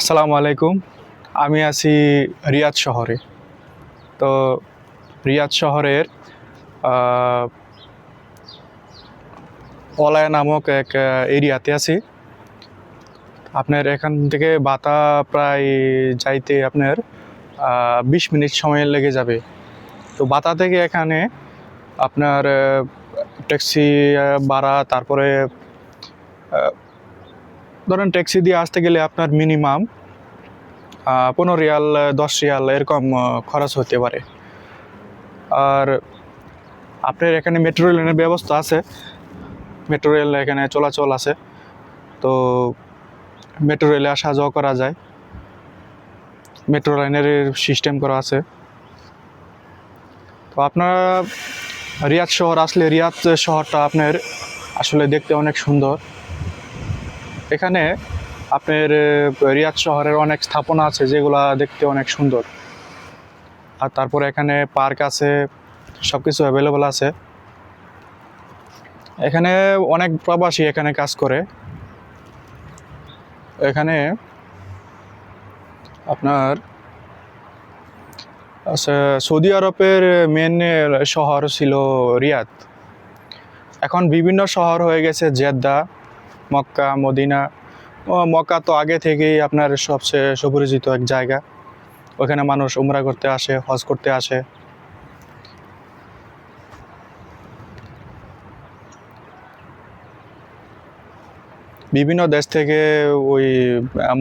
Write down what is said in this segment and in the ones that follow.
আসসালামু আলাইকুম। আমি আছি রিয়াদ শহরে। তো রিয়াদ শহরের আহ, পলায়া নামক এক এরিয়াতে আছি। আপনার এখান থেকে বাতা প্রায় যাইতে আপনার 20 মিনিট সময় লেগে যাবে। তো বাতা থেকে এখানে আপনার ট্যাক্সি ভাড়া, তারপরে ধরেন ট্যাক্সি দিয়ে আসতে গেলে আপনার মিনিমাম 15 রিয়াল, 10 রিয়াল এরকম খরচ হতে পারে। আর আপনার এখানে মেট্রো রেলের ব্যবস্থা আছে, মেট্রো রেল এখানে চলাচল আছে। তো মেট্রো রেলে আসা যাওয়া করা যায়, মেট্রো লাইনের সিস্টেম করা আছে। তো আপনারা রিয়াদ শহর আসলে, রিয়াদ শহরটা আপনার আসলে দেখতে অনেক সুন্দর। এখানে আপনার রিয়াদ শহরের অনেক স্থাপনা আছে যেগুলা দেখতে অনেক সুন্দর। আর তারপরে এখানে পার্ক আছে, সব কিছু অ্যাভেলেবল আছে। এখানে অনেক প্রবাসী এখানে কাজ করে। এখানে আপনার আচ্ছা, সৌদি আরবের মেন শহর ছিল রিয়াদ। এখন বিভিন্ন শহর হয়ে গেছে, জেদ্দা, মক্কা, মদিনা। মক্কা তো আগে থেকেই আপনার সবচেয়ে সুপরিচিত এক জায়গা। ওখানে মানুষ উমরা করতে আসে, হজ করতে আসে। বিভিন্ন দেশ থেকে ওই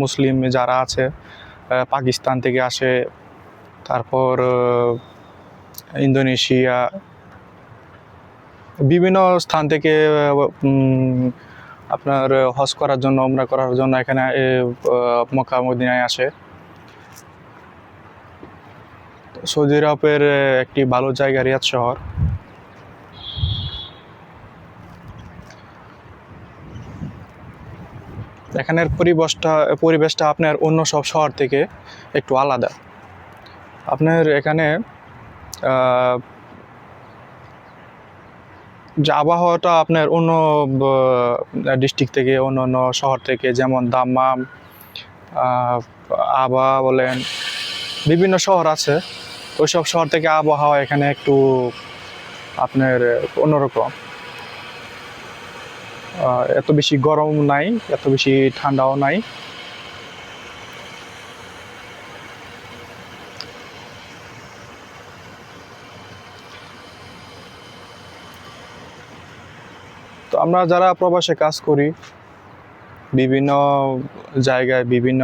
মুসলিম যারা আছে, পাকিস্তান থেকে আসে, তারপর ইন্দোনেশিয়া, বিভিন্ন স্থান থেকে আপনার হজ করার জন্য, উমরা করার জন্য এখানে মক্কা মদিনায় আসে। সৌদি আরবের একটি ভালো জায়গা রিয়াদ শহর। এখানের পরিবেশটা আপনার অন্য সব শহর থেকে একটু আলাদা। আপনার এখানে যে আবহাওয়াটা আপনার অন্য ডিস্ট্রিক্ট থেকে, অন্য অন্য শহর থেকে, যেমন দাম্মাম, আবা বলেন, বিভিন্ন শহর আছে, ওইসব শহর থেকে আবহাওয়া এখানে একটু আপনার অন্যরকম। এত বেশি গরম নাই, এত বেশি ঠান্ডাও নাই। তো আমরা যারা প্রবাসে কাজ করি, বিভিন্ন জায়গায়, বিভিন্ন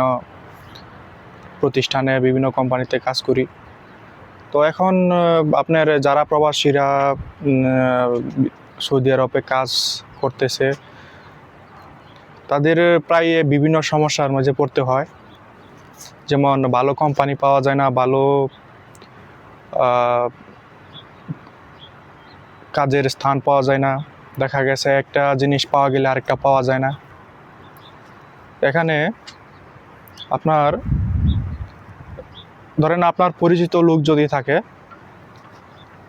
প্রতিষ্ঠানে, বিভিন্ন কোম্পানিতে কাজ করি। তো এখন আপনার যারা প্রবাসীরা সৌদি আরবে কাজ করতেছে, তাদের প্রায় বিভিন্ন সমস্যার মাঝে পড়তে হয়। যেমন ভালো কোম্পানি পাওয়া যায় না, ভালো কাজের স্থান পাওয়া যায় না। দেখা গেছে একটা জিনিস পাওয়া গেলে আরেকটা পাওয়া যায় না। এখানে আপনার ধরেন আপনার পরিচিত লোক যদি থাকে,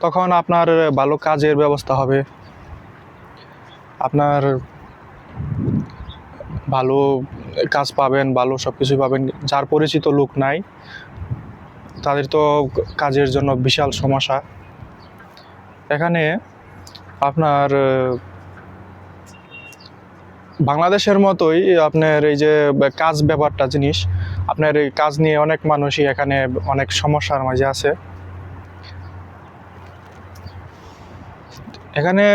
তখন আপনার ভালো কাজের ব্যবস্থা হবে, আপনার ভালো কাজ পাবেন, ভালো সব কিছু পাবেন। যার পরিচিত লোক নাই, তাদের তো কাজের জন্য বিশাল সমস্যা। এখানে আপনার বাংলাদেশের মতোই আপনার এই যে কাজ ব্যাপারটা জিনিস, আপনার এই কাজ নিয়ে অনেক মানুষই এখানে অনেক সমস্যার মাঝে আছে। এখানে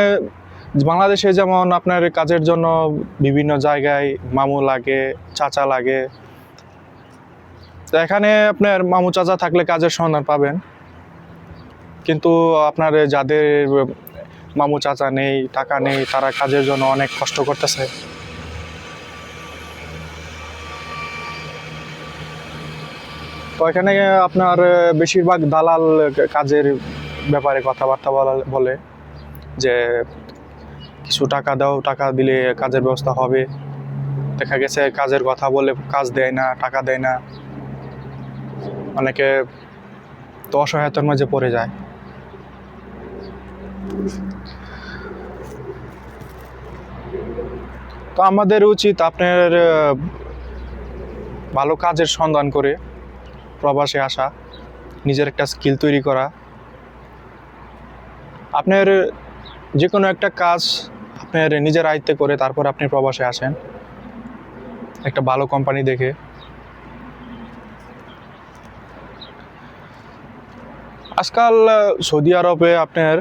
বাংলাদেশে যেমন আপনার কাজের জন্য বিভিন্ন জায়গায় মামু লাগে, চাচা লাগে। তো এখানে আপনার মামু চাচা থাকলে কাজের সন্ধান পাবেন, কিন্তু আপনার যাদের মামু চাচা নেই, টাকা নেই, তারা কাজের জন্য অনেক কষ্ট করতেছে। তো এখানে আপনার বেশিরভাগ দালাল কাজের ব্যাপারে কথাবার্তা বলে যে কিছু টাকা দাও, টাকা দিলে কাজের ব্যবস্থা হবে। দেখা গেছে কাজের কথা বলে কাজ দেয় না, টাকা দেয় না। অনেকে তো অসহায়তার মাঝে পড়ে যায়। তো আমাদের উচিত আপনার ভালো কাজের সন্ধান করে প্রবাসে আসা, নিজের একটা স্কিল তৈরি করা। আপনার যে কোনো একটা কাজ আপনার নিজের আয়ত্তে করে তারপর আপনি প্রবাসে আসেন একটা ভালো কোম্পানি দেখে। আজকাল সৌদি আরবে আপনার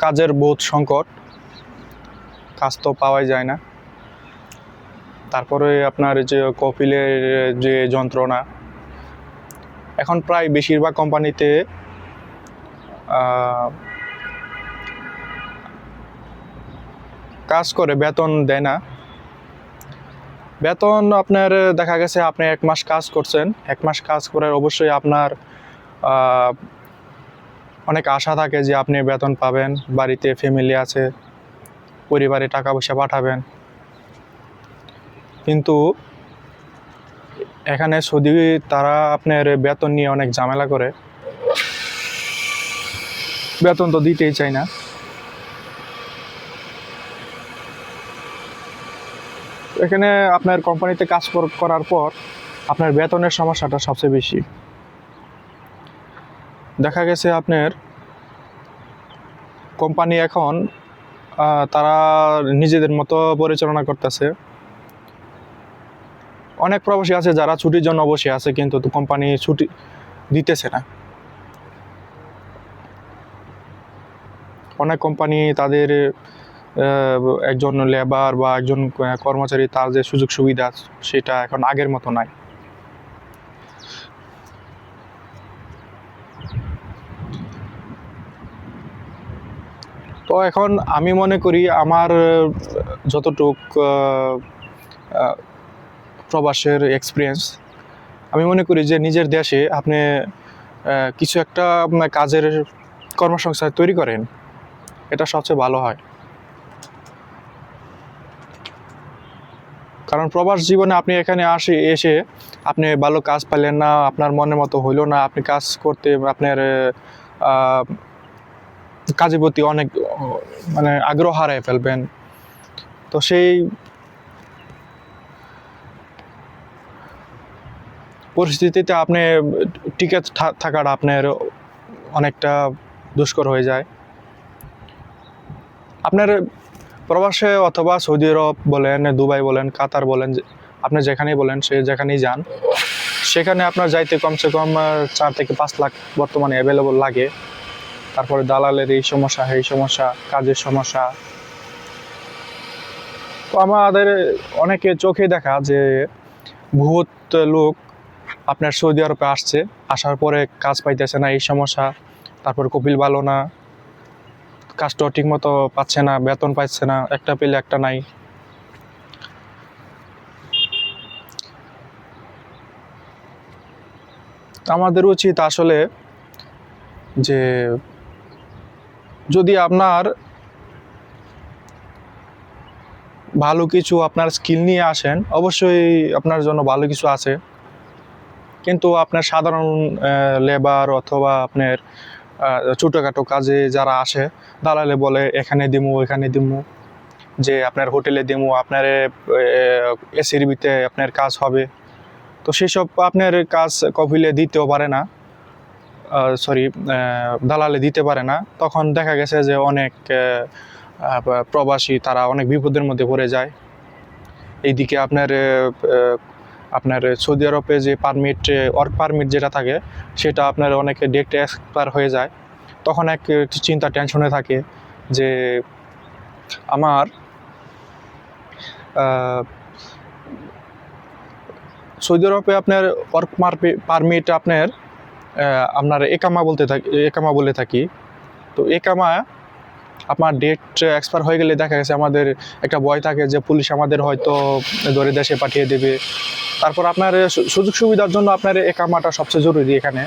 কাজের বহুত সংকট, কাজ তো পাওয়াই যায় না। তারপরে আপনার যে কফিলের যে যন্ত্রণা, এখন প্রায় বেশিরভাগ কোম্পানিতে কাজ করে বেতন দেয় না। বেতন আপনার দেখা গেছে আপনি 1 মাস কাজ করছেন, 1 মাস কাজ করে অবশ্যই আপনার অনেক আশা থাকে যে আপনি বেতন পাবেন, বাড়িতে ফ্যামিলি আছে, পরিবারে টাকা পয়সা পাঠাবেন। কিন্তু এখানে সৌদি তারা আপনার বেতন নিয়ে অনেক ঝামেলা করে, বেতন তো দিতেই চায় না। এখানে আপনার কোম্পানিতে কাজ করার পর আপনার বেতনের সমস্যাটা সবচেয়ে বেশি। দেখা গেছে আপনার কোম্পানি এখন তারা নিজেদের মতো পরিচালনা করতেছে। অনেক প্রবাসী আছে যারা ছুটির জন্য বসে আছে, কিন্তু কোম্পানি ছুটি দিতেছে না। অনেক কোম্পানি তাদের একজন লেবার বা একজন কর্মচারী তার যে সুযোগ সুবিধা সেটা এখন আগের মতো নাই। তো এখন আমি মনে করি আমার যতটুক প্রবাসের এক্সপিরিয়েন্স, আমি মনে করি যে নিজের দেশে আপনি কিছু একটা কাজের কর্মসংস্থান তৈরি করেন, এটা সবচেয়ে ভালো হয়। কারণ প্রবাস জীবনে আপনি এখানে এসে আপনি ভালো কাজ পাইলেন না, আপনার মনের মতো হইলো না, আপনি কাজ করতে আপনার কাজের প্রতি অনেক মানে আগ্রহ হারায় ফেলবেন। তো সেই পরিস্থিতিতে আপনি টিকে থাকাটা আপনার অনেকটা দুষ্কর হয়ে যায়। আপনার প্রবাসে অথবা সৌদি আরব বলেন, দুবাই বলেন, কাতার বলেন, আপনি যেখানেই বলেন, যেখানেই যান, সেখানে আপনার যাইতে কমসে কম 4 থেকে 5 লাখ বর্তমানে অ্যাভেলেবল লাগে। তারপরে দালালের এই সমস্যা, এই সমস্যা, কাজের সমস্যা। তো আমাদের অনেকে চোখে দেখা যে বহুত লোক আপনার সৌদি আরবে আসছে, আসার পরে কাজ পাইতেছে না, এই সমস্যা। তারপর কপিল ভালো না, কাজটা ঠিক মতো পাচ্ছে না, বেতন পাচ্ছে না, একটা পেলে একটা নাই। আমাদের উচিত আসলে যে যদি আপনার ভালো কিছু আপনার স্কিল নিয়ে আসেন, অবশ্যই আপনার জন্য ভালো কিছু আছে। কিন্তু আপনার সাধারণ লেবার অথবা আপনার ছোটোখাটো কাজে যারা আসে, দালালে বলে এখানে দিমু, এখানে দিমু, যে আপনার হোটেলে দিমু, আপনার এসির ভিতরে আপনার কাজ হবে। তো সেসব আপনার কাজ কফিলে দিতেও পারে না, দালালে দিতে পারে না। তখন দেখা গেছে যে অনেক প্রবাসী তারা অনেক বিপদের মধ্যে পড়ে যায়। এইদিকে আপনার সৌদি আরবে যে ওয়ার্ক পারমিট যেটা থাকে, সেটা আপনার অনেকে ডেট এক্সপায়ার হয়ে যায়। তখন এক চিন্তা টেনশনে থাকে যে আমার সৌদি আরবে আপনার ওয়ার্ক পারমিট আপনার একামা বলে থাকি। তো একামা আপনার ডেট এক্সপায়ার হয়ে গেলে দেখা গেছে আমাদের একটা ভয় থাকে যে পুলিশ আমাদের হয়তো ধরে দেশে পাঠিয়ে দেবে। তারপর আপনার সুযোগ সুবিধার জন্য আপনার একামাটা সবচেয়ে জরুরি এখানে।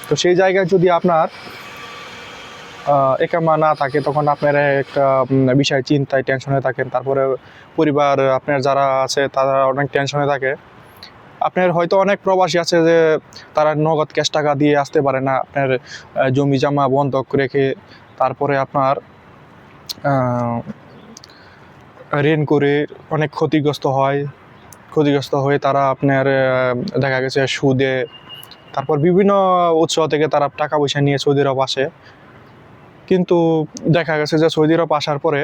তো সেই জায়গায় যদি আপনার একামা না থাকে, তখন আপনারা একটা বিষয় চিন্তায় টেনশনে থাকেন। তারপরে পরিবার আপনার যারা আছে তারা অনেক টেনশনে থাকে। আপনার হয়তো অনেক প্রবাসী আছে যে তারা নগদ ক্যাশ টাকা দিয়ে আসতে পারে না, আপনার জমি জমা বন্ধক রেখে তারপরে আপনার ঋণ করে অনেক ক্ষতিগ্রস্ত হয়। ক্ষতিগ্রস্ত হয়ে তারা আপনার দেখা গেছে সুদে, তারপর বিভিন্ন উৎস থেকে তারা টাকা পয়সা নিয়ে সৌদি আরব আসে। কিন্তু দেখা গেছে যে সৌদি আরব আসার পরে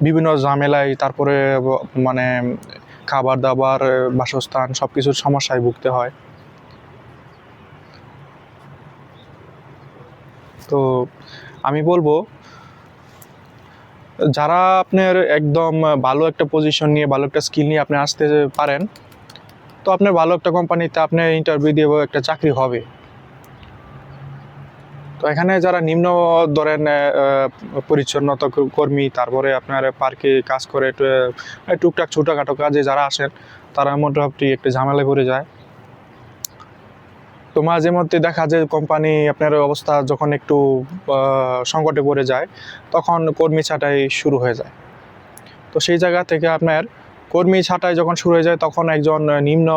বিভিন্ন ঝামেলায়, তারপরে মানে খাবার দাবার, বাসস্থান সব কিছুর সমস্যায় ভুগতে হয়। তো আমি বলবো, যারা আপনার একদম ভালো একটা পজিশন নিয়ে, ভালো একটা স্কিল নিয়ে আপনি আসতে পারেন, তো আপনার ভালো একটা কোম্পানিতে আপনি ইন্টারভিউ দিয়ে একটা চাকরি হবে। তো এখানে যারা নিম্ন ধরেন পরিচ্ছন্নতা কর্মী, তারপরে আপনার পার্কে কাজ করে টুকটাক ছোটোখাটো কাজে যারা আসেন, তারা মোটামুটি একটু ঝামেলায় পড়ে যায়। তো মাঝে মধ্যে দেখা যায় কোম্পানি আপনার অবস্থা যখন একটু সংকটে পড়ে যায়, তখন কর্মী ছাঁটাই শুরু হয়ে যায়। তো সেই জায়গা থেকে আপনার কর্মী ছাঁটাই যখন শুরু হয়ে যায়, তখন একজন নিম্ন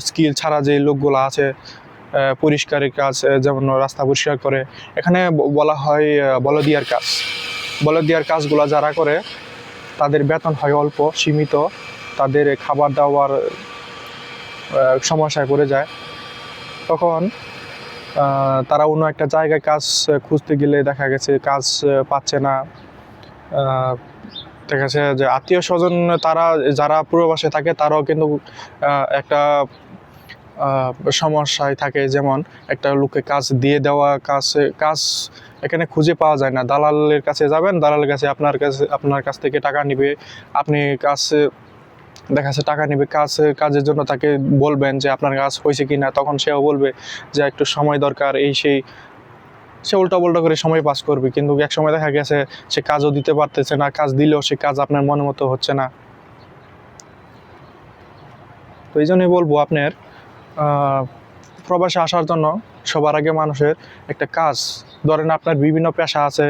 স্কিল ছাড়া যে লোকগুলো আছে, পরিষ্কারের কাজ, যেমন রাস্তা পরিষ্কার করে, এখানে বলা হয় বলদিয়ার কাজ। বলদিয়ার কাজগুলো যারা করে তাদের বেতন হয় অল্প, সীমিত, তাদের খাবার দাবার সমস্যায় পড়ে যায়। তখন তারা অন্য একটা জায়গায় কাজ খুঁজতে গেলে দেখা গেছে কাজ পাচ্ছে না। দেখা গেছে যে আত্মীয় স্বজন তারা যারা প্রবাসে থাকে, তারাও কিন্তু একটা সমস্যায় থাকে। যেমন একটা লোককে কাজ দিয়ে দেওয়া, কাজ এখানে খুঁজে পাওয়া যায় না। দালালের কাছে যাবেন, দালালের কাছে আপনার কাছ থেকে টাকা নিবে, আপনি কাজ দেখা যাচ্ছে টাকা নেবে, কাজের জন্য তাকে বলবেন যে আপনার কাজ হয়েছে কি না, তখন সেও বলবে যে একটু সময় দরকার, এই সেই, সে উল্টাপাল্টা করে সময় পাস করবে। কিন্তু এক সময় দেখা গেছে সে কাজও দিতে পারতেছে না, কাজ দিলেও সে কাজ আপনার মনে মতো হচ্ছে না। তো এই জন্যই বলবো, আপনার প্রবাসে আসার জন্য সবার আগে মানুষের একটা কাজ, ধরেন আপনার বিভিন্ন পেশা আছে,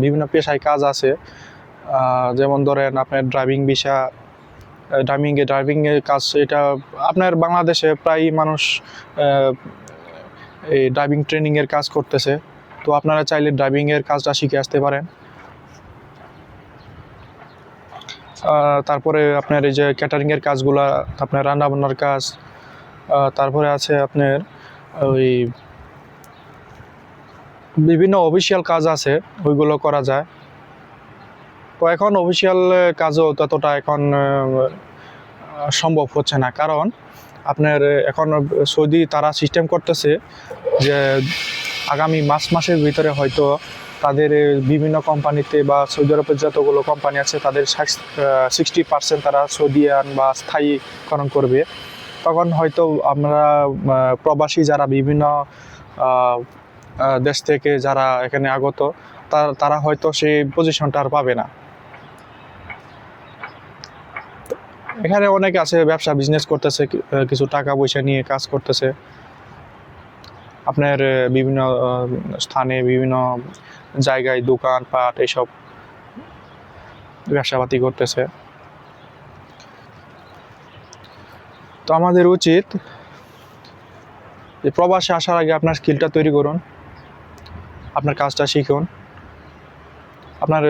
বিভিন্ন পেশায় কাজ আছে। যেমন ধরেন আপনার ড্রাইভিংয়ের কাজ, এটা আপনার বাংলাদেশে প্রায় মানুষ এই ড্রাইভিং ট্রেনিংয়ের কাজ করতেছে। তো আপনারা চাইলে ড্রাইভিংয়ের কাজটা শিখে আসতে পারেন। তারপরে আপনার এই যে ক্যাটারিংয়ের কাজগুলা, আপনার রান্নাবান্নার কাজ, তারপরে আছে আপনার ওই বিভিন্ন অফিসিয়াল কাজ আছে, ওইগুলো করা যায়। তো এখন অফিসিয়াল কাজও ততটা এখন সম্ভব হচ্ছে না, কারণ আপনার এখন সৌদি তারা সিস্টেম করতেছে যে আগামী মাসের ভিতরে হয়তো তাদের বিভিন্ন কোম্পানিতে বা সৌদি আরবের যতগুলো কোম্পানি আছে, তাদের 60% তারা সৌদিয়ান বা স্থায়ীকরণ করবে। তখন হয়তো আমরা প্রবাসী যারা বিভিন্ন দেশ থেকে যারা এখানে আগত, তারা হয়তো সেই পজিশনটা আর পাবে না। এখানে অনেকে আছে ব্যবসা বিজনেস করতেছে, কিছু টাকা পয়সা নিয়ে কাজ করতেছে, আপনার বিভিন্ন স্থানে বিভিন্ন জায়গায় দোকান পাট এইসব ব্যবসাপাতি করতেছে। তো আমাদের উচিত যে প্রবাসে আসার আগে আপনার স্কিলটা তৈরি করুন, আপনার কাজটা শিখুন। আপনার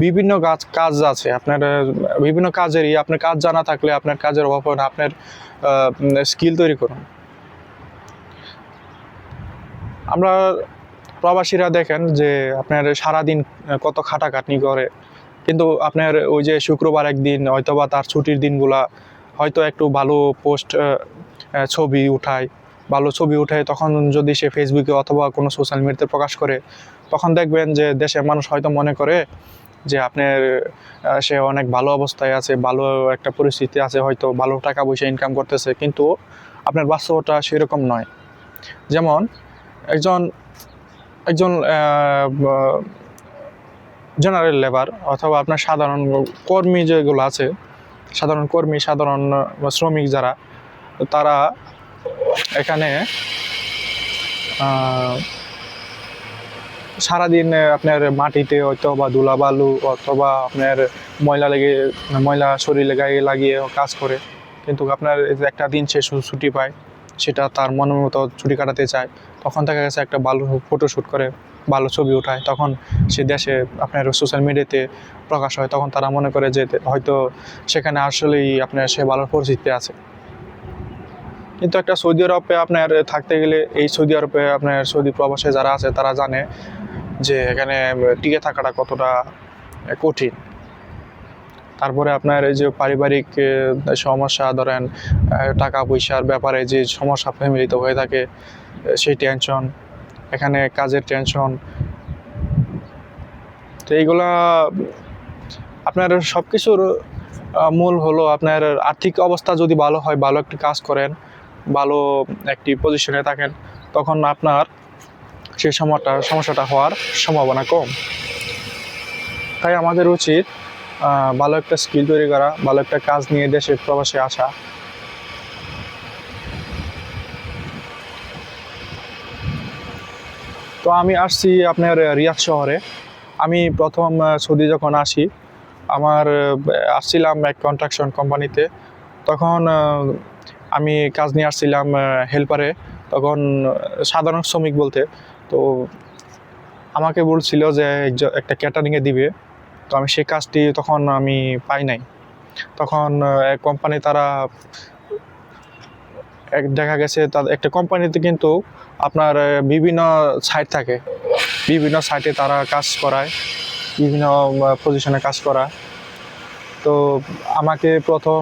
বিভিন্ন কাজ আছে, আপনার বিভিন্ন কাজেরই আপনার কাজ জানা থাকলে আপনার কাজের অভাব হয় না। আপনার স্কিল তৈরি করুন। আমরা প্রবাসীরা দেখেন যে আপনার সারাদিন কত খাটাখাটনি করে, কিন্তু আপনার ওই যে শুক্রবার একদিন হয়তো বা তার ছুটির দিনগুলা হয়তো একটু ভালো পোস্ট ছবি উঠায়, তখন যদি সে ফেসবুকে অথবা কোনো সোশ্যাল মিডিয়াতে প্রকাশ করে, তখন দেখবেন যে দেশের মানুষ হয়তো মনে করে যে আপনার সে অনেক ভালো অবস্থায় আছে, ভালো একটা পরিস্থিতি আছে, হয়তো ভালো টাকা পয়সা ইনকাম করতেছে, কিন্তু আপনার বাস্তবতা সেরকম নয়। যেমন একজন জেনারেল লেবার অথবা আপনার সাধারণ কর্মী যেগুলো আছে, সাধারণ শ্রমিক যারা, তারা এখানে সারাদিন আপনার মাটিতে হয়তো বা ধুলাবালু অথবা আপনার ময়লা শরীরে গায়ে লাগিয়ে কাজ করে, কিন্তু আপনার একটা দিন সে ছুটি পায়, সেটা তার মনের মতো ছুটি কাটাতে চায়, তখন দেখা গেছে একটা ভালো ফটোশ্যুট করে ভালো ছবি ওঠায়, তখন সে দেশে আপনার সোশ্যাল মিডিয়াতে প্রকাশ হয়, তখন তারা মনে করে যে হয়তো সেখানে আসলেই আপনার সে ভালো পরিচিতি আছে। কিন্তু একটা সৌদি আরবে আপনার থাকতে গেলে, এই সৌদি আরবে আপনার সৌদি প্রবাসে যারা আছে তারা জানে যে এখানে টিকে থাকাটা কতটা কঠিন। তারপরে আপনার এই যে পারিবারিক সমস্যা, ধরেন টাকা পয়সার ব্যাপারে যে সমস্যা ফ্যামিলিতে হয়ে থাকে, সেই টেনশন, এখানে কাজের টেনশন, তো এইগুলা আপনার সব কিছুর মূল হলো আপনার আর্থিক অবস্থা যদি ভালো হয়, ভালো একটি কাজ করেন, ভালো একটি পজিশনে থাকেন, তখন আপনার সেই সমস্যাটা হওয়ার সম্ভাবনা কম। তাই আমাদের উচিত ভালো একটা স্কিল তৈরি করা, ভালো একটা কাজ নিয়ে দেশে প্রবাসে আসা। তো আমি আসছি আপনার রিয়াদ শহরে। আমি প্রথম সৌদি যখন আসি, আমার আসছিলাম এক কনস্ট্রাকশন কোম্পানিতে। তখন আমি কাজ নিয়ে আসছিলাম হেল্পারে, তখন সাধারণ শ্রমিক বলতে। তো আমাকে বলছিল যে একটা ক্যাটারিংয়ে দিবে, তো আমি সেই কাজটি তখন আমি পাই নাই। তখন কোম্পানি তারা দেখা গেছে তাদের একটা কোম্পানিতে কিন্তু আপনার বিভিন্ন সাইট থাকে, বিভিন্ন সাইটে তারা কাজ করায়, বিভিন্ন পজিশনে কাজ করা। তো আমাকে প্রথম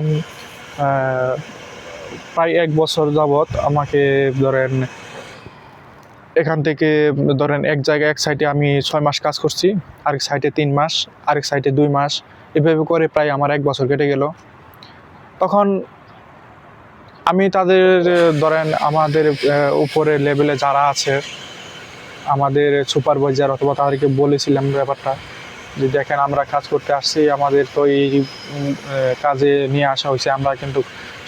প্রায় 1 বছর যাবৎ আমাকে ধরেন এখান থেকে ধরেন এক জায়গায় এক সাইটে আমি 6 মাস কাজ করছি, আরেক সাইটে 3 মাস, আরেক সাইটে 2 মাস, এভাবে করে প্রায় আমার 1 বছর কেটে গেল। তখন আমি তাদের ধরেন আমাদের উপরের লেভেলে যারা আছে, আমাদের সুপারভাইজার অথবা তাদেরকে বলেছিলাম ব্যাপারটা, যে দেখেন আমরা কাজ করতে আসছি, আমাদের তো এই কাজে নিয়ে আসা হয়েছে, আমরা কিন্তু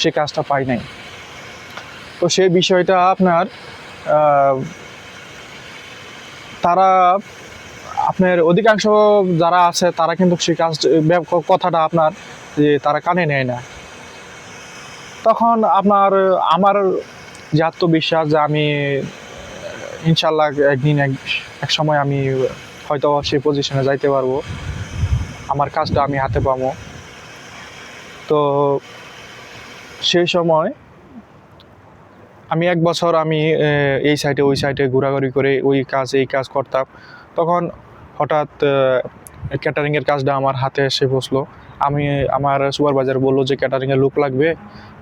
সে কাজটা পাই নাই। তো সেই বিষয়টা আপনার তারা আপনার অধিকাংশ যারা আছে তারা কিন্তু সে কাজ কথাটা আপনার যে তারা কানে নেয় না। তখন আমার যে আত্মবিশ্বাস যে আমি ইনশাল্লাহ একদিন এক সময় আমি হয়তো সেই পজিশনে যাইতে পারবো, আমার কাজটা আমি হাতে পাবো। তো সেই সময় আমি 1 বছর আমি এই সাইডে ওই সাইডে ঘোরাঘুরি করে এই কাজ করতাম। তখন হঠাৎ ক্যাটারিংয়ের কাজটা আমার হাতে এসে বসলো। আমার সুপারভাইজার বললো যে ক্যাটারিংয়ের লোক লাগবে।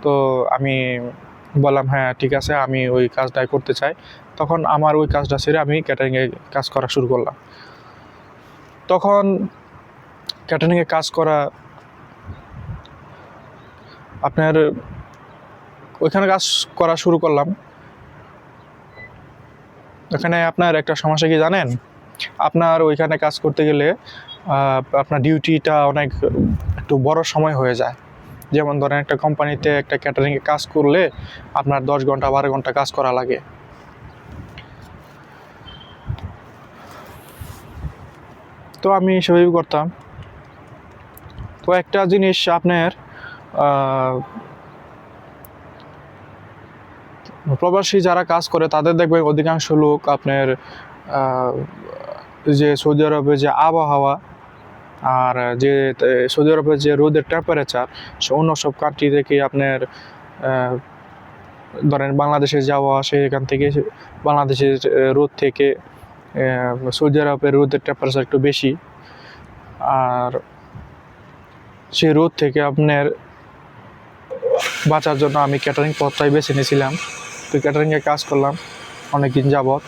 তো আমি বললাম হ্যাঁ ঠিক আছে, আমি ওই কাজটাই করতে চাই। তখন আমার ওই কাজটা ছেড়ে আমি ক্যাটারিংয়ে কাজ করা শুরু করলাম। তখন ক্যাটারিংয়ে কাজ করা আপনার ওইখানে কাজ করা শুরু করলাম। ওখানে আপনার একটা সমস্যা কি জানেন, আপনার ওইখানে কাজ করতে গেলে আপনার ডিউটিটা অনেক একটু বড় সময় হয়ে যায়। যেমন ধরেন একটা কোম্পানিতে একটা ক্যাটারিংয়ে কাজ করলে আপনার 10 ঘন্টা 12 ঘন্টা কাজ করা লাগে। তো আমি সেভাবেই করতাম। তো একটা জিনিস আপনার প্রবাসী যারা কাজ করে তাদের দেখবেন অধিকাংশ লোক আপনার যে সৌদি আরবে যে আবহাওয়া আর যে সৌদি আরবের যে রোদের টেম্পারেচার, সে অন্য সব কান্ট্রি থেকে আপনার ধরেন বাংলাদেশে যাওয়া আসে, এখান থেকে বাংলাদেশের রোদ থেকে সৌদি আরবের রোদের টেম্পারেচার একটু বেশি। আর সেই রোদ থেকে আপনার বাঁচার জন্য আমি ক্যাটারিং পথটাই বেছে নিয়েছিলাম। তো ক্যাটারিংয়ে কাজ করলাম অনেক দিন যাবৎ।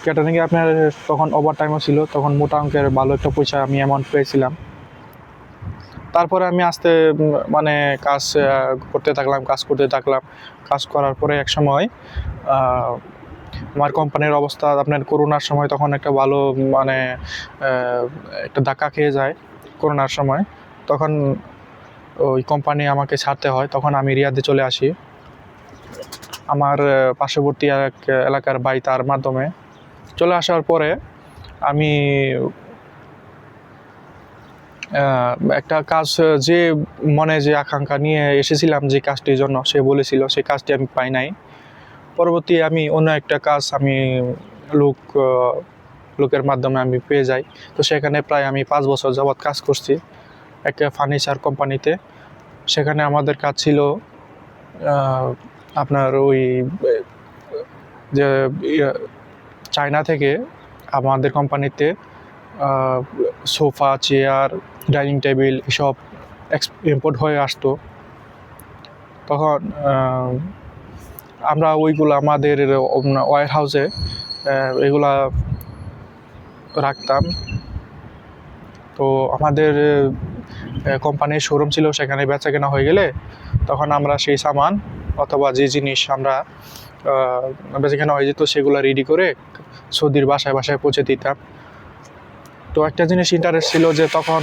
ক্যাটারিংয়ে আপনার তখন ওভার টাইমও ছিল, তখন মোটা অঙ্কের ভালো একটা পয়সা আমি অ্যামাউন্ট পেয়েছিলাম। তারপরে আমি আস্তে মানে কাজ করতে থাকলাম। কাজ করার পরে এক সময় আমার কোম্পানির অবস্থা আপনার করোনার সময় তখন একটা ভালো মানে একটা ধাক্কা খেয়ে যায় করোনার সময়। তখন ওই কোম্পানি আমাকে ছাড়তে হয়, তখন আমি রিয়াদে চলে আসি আমার পার্শ্ববর্তী এক এলাকার ভাই তার মাধ্যমে। চলে আসার পরে আমি একটা কাজ যে মনে যে আকাঙ্ক্ষা নিয়ে এসেছিলাম যে কাজটির জন্য, সে বলেছিল সেই কাজটি আমি পাই নাই। পরবর্তী আমি অন্য একটা কাজ আমি লোকের মাধ্যমে আমি পেয়ে যাই। তো সেখানে প্রায় আমি 5 বছর যাবৎ কাজ করছি একটা ফার্নিচার কোম্পানিতে। সেখানে আমাদের কাজ ছিল আপনার ওই যে চায়না থেকে আমাদের কোম্পানিতে সোফা, চেয়ার, ডাইনিং টেবিল এসব ইম্পোর্ট হয়ে আসতো। তখন আমরা ওইগুলো আমাদের ওয়্যার হাউসে এগুলা রাখতাম। তো আমাদের কোম্পানির শোরুম ছিল, সেখানে বেচা কেনা হয়ে গেলে তখন আমরা সেই সামান অথবা যে জিনিস আমরা বেচা কেনা হয়ে যেত সেগুলো রেডি করে সৌদির বাসায় বাসায় পৌঁছে দিতাম। তো একটা জিনিস ইন্টারেস্ট ছিল যে তখন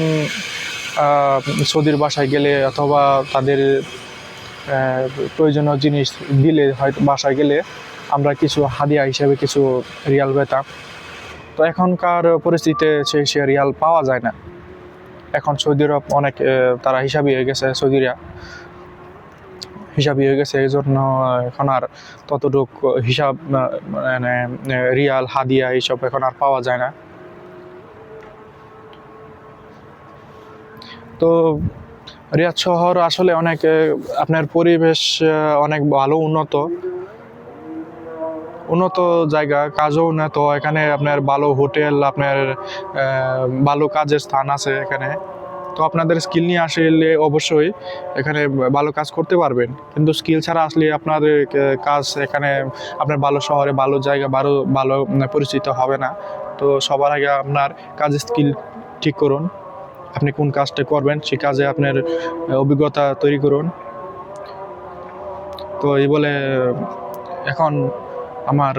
সৌদির বাসায় গেলে অথবা তাদের প্রয়োজনীয় জিনিস দিলে হয়তো বাসায় গেলে আমরা কিছু হাদিয়া হিসেবে কিছু রিয়াল পেতাম। তো এখনকার পরিস্থিতিতে সে রিয়াল পাওয়া যায় না। এখন সৌদি আরব অনেক তারা হিসাবই হয়ে গেছে, সৌদিরা হিসাবই হয়ে গেছে, এই জন্য এখন আর ততটুকু হিসাব মানে রিয়াল হাদিয়া এইসব এখন আর পাওয়া যায় না। তো রিয়াদ শহর আসলে অনেক আপনার পরিবেশ অনেক ভালো, উন্নত জায়গা, কাজও উন্নত। এখানে আপনার ভালো হোটেল, আপনার ভালো কাজের স্থান আছে এখানে। তো আপনাদের স্কিল নিয়ে আসলে অবশ্যই এখানে ভালো কাজ করতে পারবেন, কিন্তু স্কিল ছাড়া আসলে আপনাদের কাজ এখানে আপনার ভালো শহরে, ভালো জায়গা, ভালো পরিচিত হবে না। তো সবার আগে আপনার কাজের স্কিল ঠিক করুন, আপনি কোন কাজটা করবেন সেই কাজে আপনার অভিজ্ঞতা তৈরি করুন। তো এই বলে এখন আমার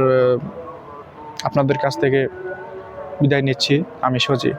আপনাদের কাছ থেকে বিদায় নিচ্ছি, আমি সজি।